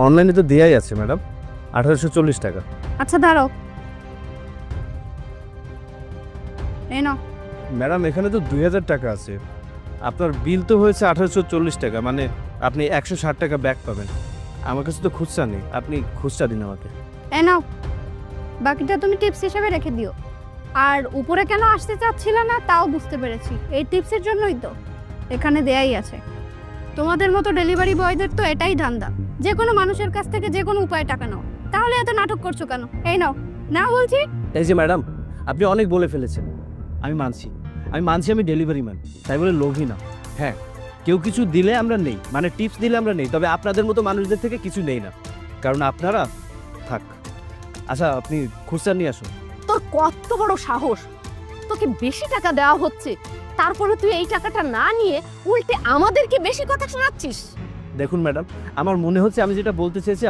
অনলাইনে তো দেয়াই আছে ম্যাডাম, 1840 টাকা। আচ্ছা দাঁড়াও, এই নাও। ম্যাডাম এখানে তো 2000 টাকা আছে, আপনার বিল তো হয়েছে 1840 টাকা, মানে আপনি 160 টাকা ব্যাক পাবেন। আমার কাছে তো খুচরা নেই, আপনি খুচরা দিন আমাকে। এই নাও, বাকিটা তুমি টিপস হিসেবে রেখে দিও। আর উপরে কেন আসতে চাচ্ছিলে না তাও বুঝতে পেরেছি, এই টিপসের জন্যই তো এখানে দেয়াই আছে। তোমাদের মতো ডেলিভারি বয়দের তো এটাই ধান্দা, যে কোনো মানুষের কাছ থেকে যে কোনো উপায়ে টাকা নাও। তাহলে এত নাটক করছো কেন? এই নাও, না বলছি। এই যে ম্যাডাম, আপনি অনেক বলে ফেলেছেন, আমি মানছি, আমি ডেলিভারি ম্যান, তাই বলে লোভী না। হ্যাঁ, কেউ কিছু দিলে আমরা নেই, মানে টিপস দিলে আমরা নেই, তবে আপনাদের মতো মানুষদের থেকে কিছু নেই না, কারণ আপনারা থাক। আচ্ছা, আপনি খুচরা নিয়ে আসুন। তোর কত বড় সাহস! তোকে বেশি টাকা দেওয়া হচ্ছে, তারপরে তুই এই টাকাটা না নিয়ে উল্টে আমাদেরকে বেশি কথা শোনাচ্ছিস। দেখুন ম্যাডাম, আমার মনে হচ্ছে আমি যেটা বলতে চেয়েছি